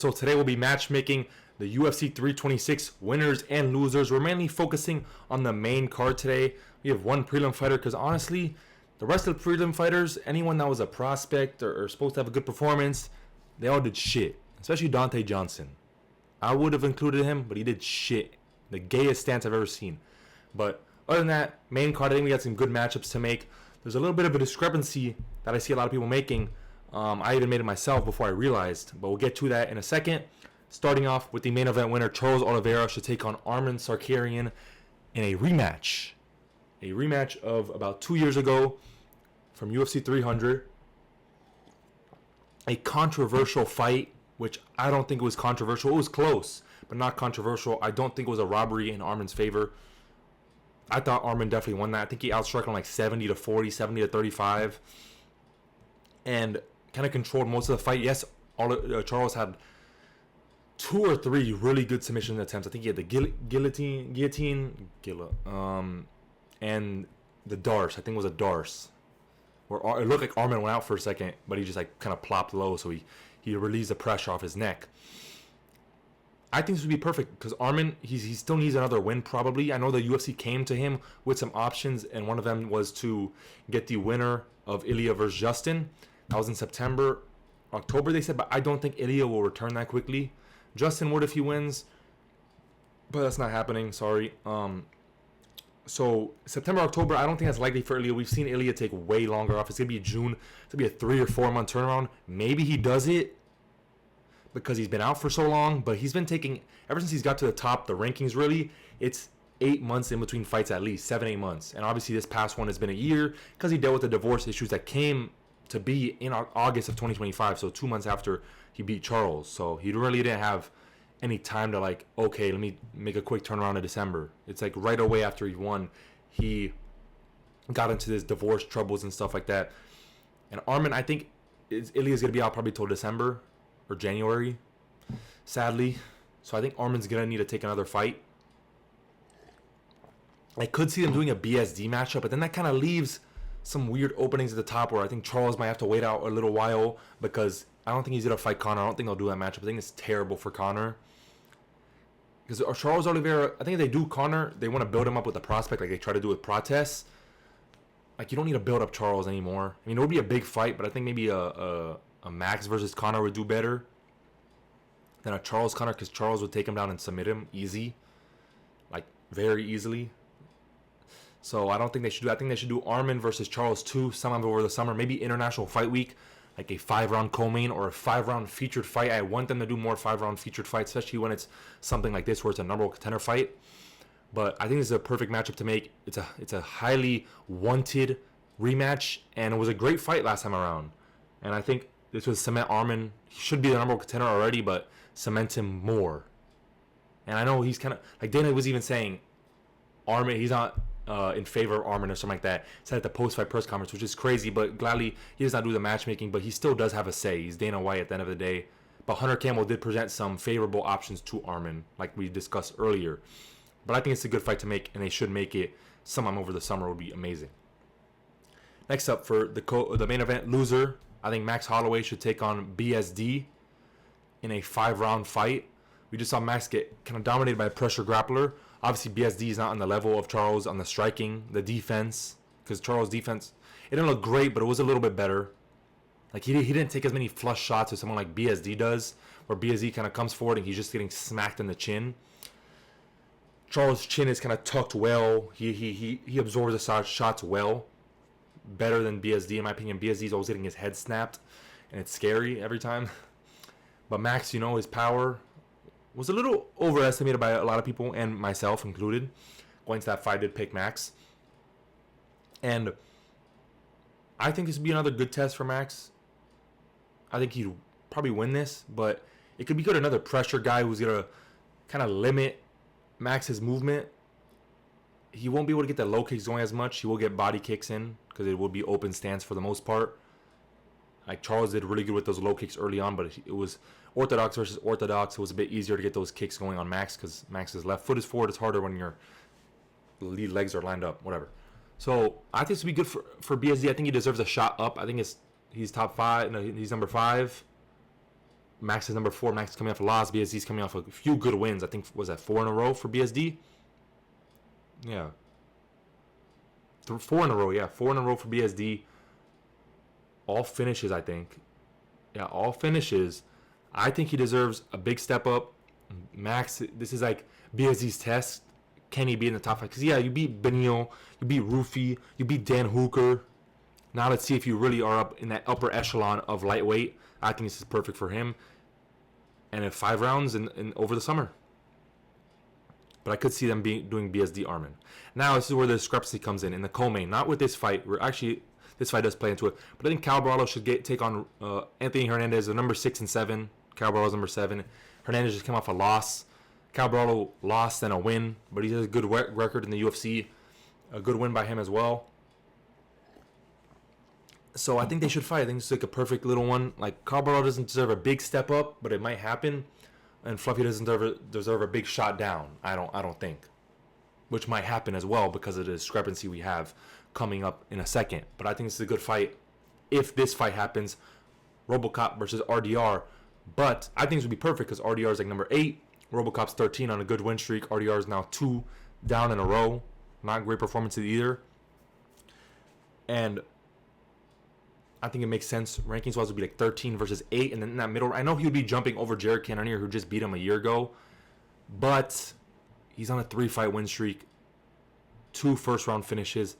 So today we'll be matchmaking the UFC 326 winners and losers. We're mainly focusing on the main card today. We have one prelim fighter because honestly, the rest of the prelim fighters, anyone that was a prospect or supposed to have a good performance, they all did shit. Especially Dante Johnson. I would have included him, but he did shit. The gayest stance I've ever seen. But other than that, main card, I think we got some good matchups to make. There's a little bit of a discrepancy that I see a lot of people making. I even made it myself before I realized, but we'll get to that in a second. Starting off with the main event winner, Charles Oliveira should take on Arman Tsarukyan in a rematch. A rematch of about 2 years ago from UFC 300. A controversial fight, which I don't think it was controversial. It was close, but not controversial. I don't think it was a robbery in Arman's favor. I thought Arman definitely won that. I think he outstruck him like 70-40, 70-35. And kind of controlled most of the fight. Yes, Charles had 2 or 3 really good submission attempts. I think he had the guillotine, and the Darce. I think it was a Darce. Where it looked like Arman went out for a second, but he just like kind of plopped low, so he released the pressure off his neck. I think this would be perfect because Arman, he still needs another win probably. I know the UFC came to him with some options, and one of them was to get the winner of Ilya versus Justin. That was in September, October they said, but I don't think Ilya will return that quickly. Justin would if he wins, but that's not happening, sorry. So September, October, I don't think that's likely for Ilya. We've seen Ilya take way longer off. It's going to be June. It's going to be a 3 or 4 month turnaround. Maybe he does it because he's been out for so long, but he's been taking, ever since he's got to the top, the rankings really, it's 8 months in between fights at least, 7-8 months. And obviously this past one has been a year because he dealt with the divorce issues that came to be in August of 2025, so 2 months after he beat Charles. So he really didn't have any time to like, okay, let me make a quick turnaround in December. It's like right away after he won, he got into this divorce troubles and stuff like that. And Arman, I think Ilya's going to be out probably till December or January, sadly. So I think Arman's going to need to take another fight. I could see them doing a BSD matchup, but then that kind of leaves some weird openings at the top where I think Charles might have to wait out a little while because I don't think he's going to fight Conor. I don't think they'll do that matchup. I think it's terrible for Conor. Because Charles Oliveira, I think if they do Conor, they want to build him up with a prospect like they try to do with Protes. Like, you don't need to build up Charles anymore. I mean, it would be a big fight, but I think maybe a Max versus Conor would do better than a Charles Conor, because Charles would take him down and submit him easy. Like, very easily. So I don't think they should do. I think they should do Arman versus Charles 2 sometime over the summer. Maybe International Fight Week, like a 5-round co-main or a 5-round featured fight. I want them to do more 5-round featured fights, especially when it's something like this where it's a number one contender fight. But I think this is a perfect matchup to make. It's a highly wanted rematch, and it was a great fight last time around. And I think this would cement Arman. He should be the number one contender already, but cement him more. And I know he's kind of like Dana was even saying, Arman, he's not in favor of Arman or something like that. Said at the post-fight press conference, which is crazy, but gladly he does not do the matchmaking, but he still does have a say. He's Dana White at the end of the day. But Hunter Campbell did present some favorable options to Arman, like we discussed earlier. But I think it's a good fight to make, and they should make it sometime over the summer. Would be amazing. Next up for the main event loser, I think Max Holloway should take on BSD in a 5-round fight. We just saw Max get kind of dominated by a pressure grappler. Obviously, BSD is not on the level of Charles on the striking, the defense, because Charles' defense, it didn't look great, but it was a little bit better. Like, he didn't take as many flush shots as someone like BSD does, where BSD kind of comes forward and he's just getting smacked in the chin. Charles' chin is kind of tucked well. He absorbs the shots well, better than BSD in my opinion. BSD is always getting his head snapped, and it's scary every time. But Max, his power was a little overestimated by a lot of people, and myself included. Going to that fight, I did pick Max. And I think this would be another good test for Max. I think he'd probably win this, but it could be good. Another pressure guy who's going to kind of limit Max's movement. He won't be able to get the low kicks going as much. He will get body kicks in because it will be open stance for the most part. Like, Charles did really good with those low kicks early on, but it was orthodox versus orthodox. It was a bit easier to get those kicks going on Max because Max's left foot is forward. It's harder when your lead legs are lined up, whatever. So I think this would be good for BSD. I think he deserves a shot up. I think he's top 5. No, he's number 5. Max is number 4. Max is coming off a loss. BSD's coming off a few good wins. I think, was that 4 in a row for BSD? Yeah. 4 in a row, yeah. 4 in a row for BSD. All finishes, I think. Yeah, all finishes. I think he deserves a big step up. Max, this is like BSD's test. Can he be in the top 5? Because, yeah, you beat Benio, you beat Rufy, you beat Dan Hooker. Now let's see if you really are up in that upper echelon of lightweight. I think this is perfect for him. And in 5 rounds in over the summer. But I could see them doing BSD Arman. Now this is where the discrepancy comes in the co-main. Not with this fight. This fight does play into it. But I think Cal Bravo should take on Anthony Hernandez, the number 6 and 7. Cal Bravo's number 7. Hernandez just came off a loss. Cal Bravo lost and a win, but he has a good record in the UFC. A good win by him as well. So I think they should fight. I think this is like a perfect little one. Like, Cal Bravo doesn't deserve a big step up, but it might happen. And Fluffy doesn't deserve a big shot down. I don't think. Which might happen as well because of the discrepancy we have coming up in a second. But I think this is a good fight. If this fight happens, RoboCop versus RDR. But I think this would be perfect because RDR is like number 8. RoboCop's 13 on a good win streak. RDR is now 2 down in a row. Not great performances either. And I think it makes sense. Rankings wise would be like 13 versus 8. And then in that middle, I know he would be jumping over Jared Cannonier, who just beat him a year ago. But he's on a 3-fight win streak. 2 first-round finishes.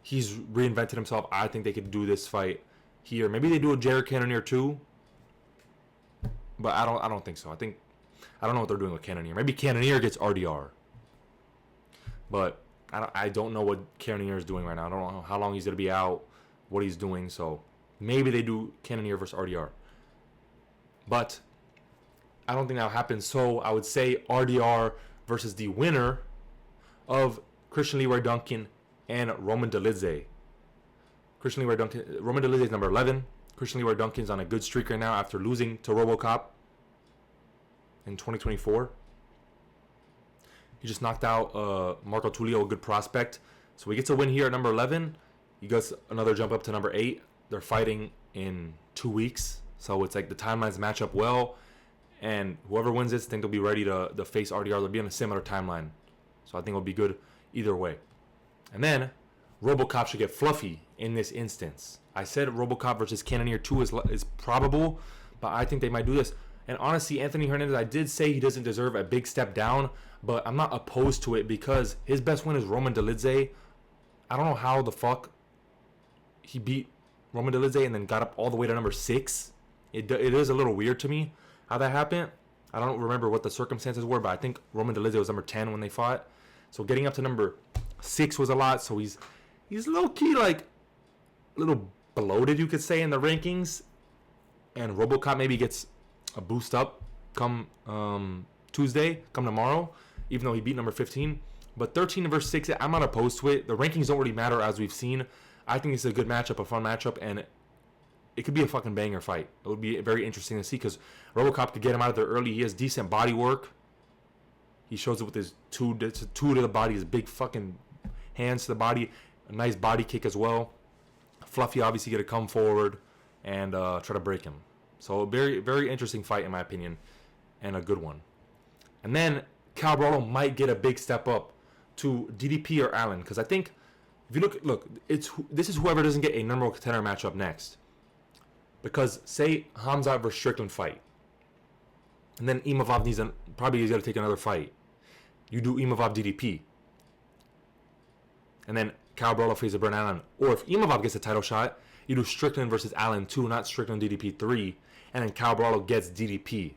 He's reinvented himself. I think they could do this fight here. Maybe they do a Jared Cannonier too. But I don't think so. I don't know what they're doing with Cannonier. Maybe Cannonier gets RDR. But I don't know what Cannonier is doing right now. I don't know how long he's going to be out, what he's doing. So maybe they do Cannonier versus RDR. But I don't think that'll happen. So I would say RDR versus the winner of Christian Leroy Duncan and Roman Dolidze. Roman Dolidze is number 11. Christian Leroy Duncan's on a good streak right now after losing to RoboCop in 2024. He just knocked out Marco Tulio, a good prospect. So he gets a win here at number 11. He gets another jump up to number 8. They're fighting in 2 weeks. So it's like the timelines match up well. And whoever wins this, I think they'll be ready to face RDR. They'll be on a similar timeline. So I think it'll be good either way. And then RoboCop should get Fluffy in this instance. I said RoboCop versus Cannonier 2 is probable, but I think they might do this. And honestly, Anthony Hernandez, I did say he doesn't deserve a big step down, but I'm not opposed to it because his best win is Roman Dolidze. I don't know how the fuck he beat Roman Dolidze and then got up all the way to number 6. It is a little weird to me how that happened. I don't remember what the circumstances were, but I think Roman Dolidze was number 10 when they fought. So getting up to number 6 was a lot. So he's low-key like a little bloated, you could say, in the rankings. And RoboCop maybe gets a boost up come Tuesday, come tomorrow, even though he beat number 15. But 13 versus 6, I'm not opposed to it. The rankings don't really matter, as we've seen. I think it's a good matchup, a fun matchup, and it could be a fucking banger fight. It would be very interesting to see because RoboCop could get him out of there early. He has decent body work. He shows it with his two to the body, his big fucking hands to the body, a nice body kick as well. Fluffy obviously going to come forward and try to break him. So a very, very interesting fight in my opinion, and a good one. And then Cal Bravo might get a big step up to DDP or Allen, because I think if you look, this is whoever doesn't get a number 1 contender matchup next. Because say Hamzat versus Strickland fight, and then Imavov probably he's got to take another fight. You do Imavov DDP, and then Cal Bravo faces Bernard Allen. Or if Imavov gets a title shot, you do Strickland versus Allen 2, not Strickland DDP 3, and then Cal Bravo gets DDP.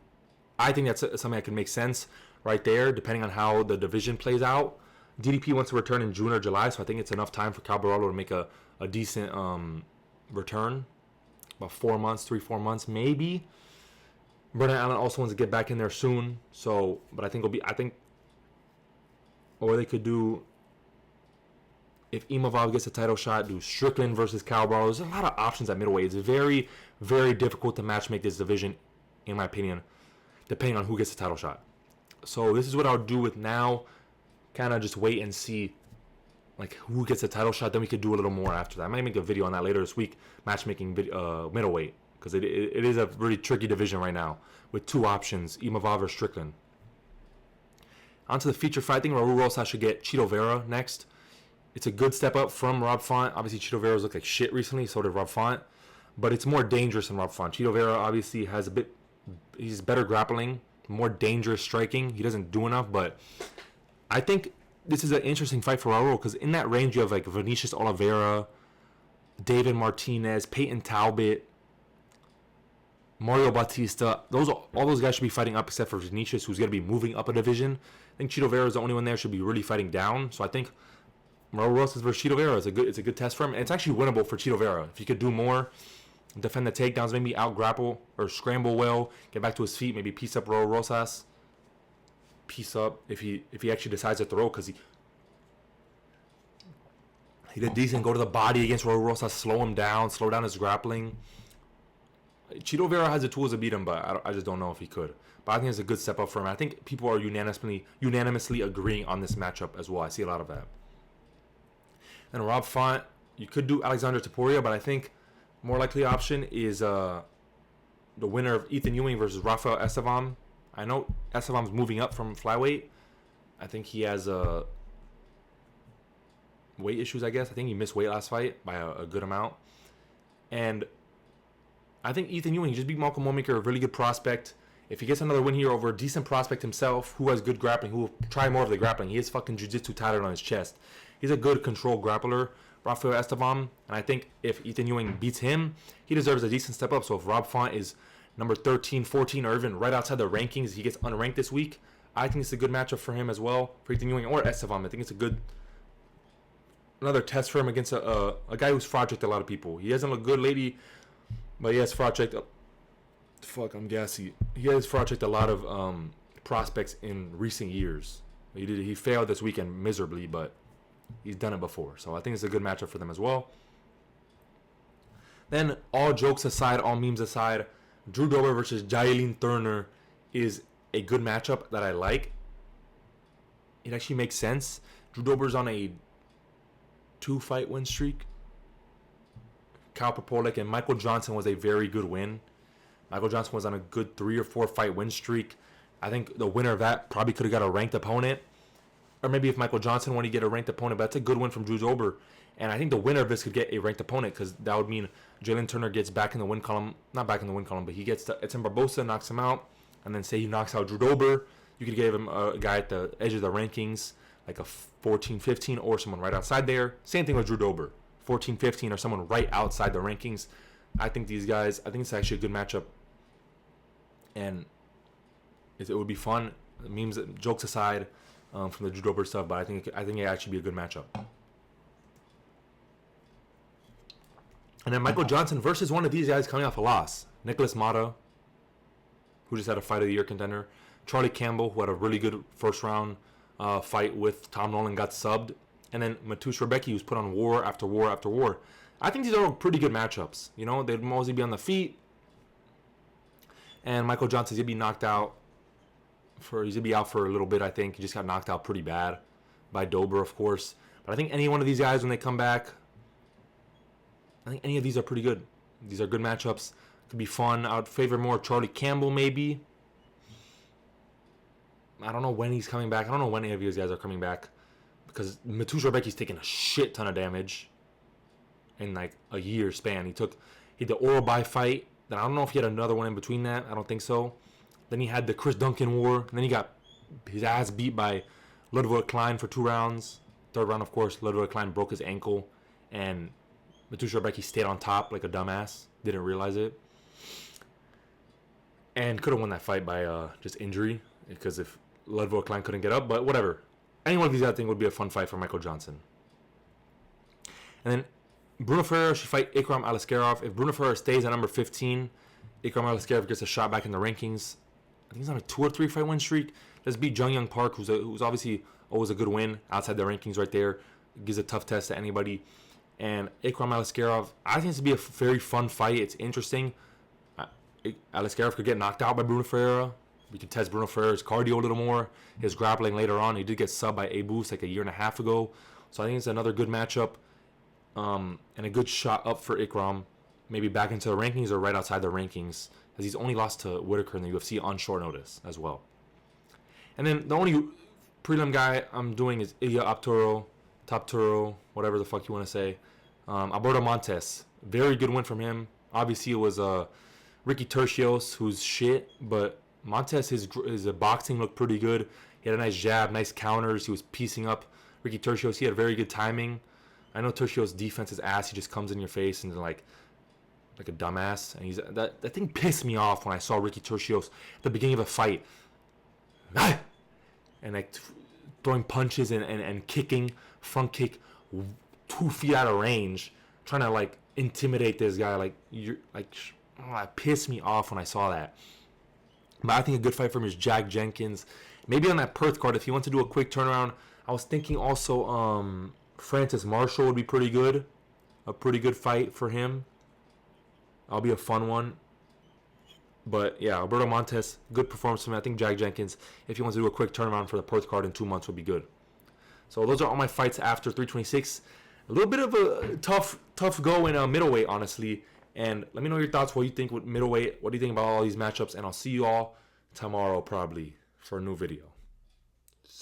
I think that's something that could make sense right there, depending on how the division plays out. DDP wants to return in June or July, so I think it's enough time for Cal Bravo to make a decent return. About 4 months, 3-4 months, maybe. Bernard Allen also wants to get back in there soon, so but I think or they could do, if Imavov gets a title shot, do Strickland versus Cal Bravo. There's a lot of options at middleweight. It's very, very difficult to matchmake this division, in my opinion, depending on who gets the title shot. So this is what I'll do with now. Kind of just wait and see like who gets a title shot. Then we could do a little more after that. I might make a video on that later this week, matchmaking middleweight. because it is a really tricky division right now with two options, Imavov or Strickland. On to the feature fight. I think Raul Rosas should get Chito Vera next. It's a good step up from Rob Font. Obviously, Chito Vera's looked like shit recently, so did Rob Font. But it's more dangerous than Rob Font. Chito Vera obviously has he's better grappling, more dangerous striking. He doesn't do enough, but I think this is an interesting fight for Raul because in that range you have like Vinicius Oliveira, David Martinez, Peyton Talbot, Mario Bautista. All those guys should be fighting up except for Vinicius, who's going to be moving up a division. I think Chito Vera is the only one there should be really fighting down. So I think Raul Rosas versus Chito Vera it's a good test for him. And it's actually winnable for Chito Vera. If he could do more, defend the takedowns, maybe out grapple or scramble well, get back to his feet, maybe piece up Raul Rosas. Piece up if he actually decides to throw, because he did decent. Go to the body against Raul Rosas, slow him down, slow down his grappling. Chito Vera has the tools to beat him, but I just don't know if he could. But I think it's a good step up for him. I think people are unanimously agreeing on this matchup as well. I see a lot of that. And Rob Font, you could do Alexander Topuria, but I think more likely option is the winner of Ethan Ewing versus Rafael Estevam. I know Estevam's moving up from flyweight. I think he has weight issues, I guess. I think he missed weight last fight by a good amount. And I think Ethan Ewing, he just beat Malcolm Womaker, a really good prospect. If he gets another win here over a decent prospect himself, who has good grappling, who will try more of the grappling. He has fucking jiu-jitsu tatted on his chest. He's a good control grappler, Rafael Estevam. And I think if Ethan Ewing beats him, he deserves a decent step up. So if Rob Font is number 13, 14, or even right outside the rankings, he gets unranked this week, I think it's a good matchup for him as well, for Ethan Ewing or Estevam. I think it's another test for him against a guy who's fraud checked a lot of people. He doesn't look good lately, but he has fraud checked. Fuck, I'm gassy. He has fraud checked a lot of prospects in recent years. He failed this weekend miserably, but he's done it before. So I think it's a good matchup for them as well. Then, all jokes aside, all memes aside, Drew Dober versus Jailin Turner is a good matchup that I like. It actually makes sense. Drew Dober's on a 2-fight win streak. Kyle Popolek and Michael Johnson was a very good win. Michael Johnson was on a good 3 or 4 fight win streak. I think the winner of that probably could have got a ranked opponent. Or maybe if Michael Johnson won, he'd get a ranked opponent. But that's a good win from Drew Dober. And I think the winner of this could get a ranked opponent, because that would mean Jalen Turner gets back in the win column. Not back in the win column, but he gets to Edson Barbosa, knocks him out. And then say he knocks out Drew Dober. You could give him a guy at the edge of the rankings, like a 14-15, or someone right outside there. Same thing with Drew Dober. 14-15 or someone right outside the rankings. I think it's actually a good matchup. And it would be fun. Memes, jokes aside, from the Drew Dober stuff, but I think it actually be a good matchup. And then Michael Johnson versus one of these guys coming off a loss. Nicholas Mata, who just had a fight of the year contender. Charlie Campbell, who had a really good first round fight with Tom Nolan, got subbed. And then Mateusz Rebecki, who's put on war after war after war. I think these are pretty good matchups. You know, they'd mostly be on the feet. And Michael Johnson's going to be knocked out. He's going to be out for a little bit, I think. He just got knocked out pretty bad by Dober, of course. But I think any one of these guys, when they come back, I think any of these are pretty good. These are good matchups. Could be fun. I would favor more Charlie Campbell, maybe. I don't know when he's coming back. I don't know when any of these guys are coming back, because Mateusz Rebecki's taking a shit ton of damage in like a year span. He had the Oral By fight. Then I don't know if he had another one in between that. I don't think so. Then he had the Chris Duncan war. And then he got his ass beat by Ludwig Klein for 2 rounds. Third round, of course, Ludwig Klein broke his ankle, and Mateusz Rebecki stayed on top like a dumbass. Didn't realize it. And could have won that fight by just injury, because if Ludwig Klein couldn't get up, but whatever. Any one of these, I think, would be a fun fight for Michael Johnson. And then Bruno Ferreira should fight Ikram Aliskerov. If Bruno Ferreira stays at number 15, Ikram Aliskerov gets a shot back in the rankings. I think he's on a 2 or 3 fight win streak. Just beat Jung Young Park, who's obviously always a good win outside the rankings right there. Gives a tough test to anybody. And Ikram Aliskerov, I think this would be a very fun fight. It's interesting. Aliskerov could get knocked out by Bruno Ferreira. We can test Bruno Ferreira's cardio a little more. His grappling later on. He did get subbed by Abus like a year and a half ago. So I think it's another good matchup. And a good shot up for Ikram. maybe back into the rankings or right outside the rankings, as he's only lost to Whitaker in the UFC on short notice as well. And then the only prelim guy I'm doing is Ilya Topturo, whatever the fuck you want to say. Alberto Montes, very good win from him. Obviously, it was Ricky Tercios, who's shit, but Montes, his boxing looked pretty good. He had a nice jab, nice counters. He was piecing up Ricky Tercios. He had very good timing. I know Tercios' defense is ass. He just comes in your face and like a dumbass. And that thing pissed me off when I saw Ricky Tercios at the beginning of a fight. And like throwing punches and kicking, front kick 2 feet out of range, trying to like intimidate this guy. Like it pissed me off when I saw that. But I think a good fight for him is Jack Jenkins. Maybe on that Perth card, if he wants to do a quick turnaround. I was thinking also Francis Marshall would be pretty good. A pretty good fight for him. That'll be a fun one. But yeah, Alberto Montes, good performance from him. I think Jack Jenkins, if he wants to do a quick turnaround for the Perth card in 2 months, would be good. So those are all my fights after 326. A little bit of a tough go in middleweight, honestly. And let me know your thoughts, what you think with middleweight. What do you think about all these matchups? And I'll see you all tomorrow probably for a new video.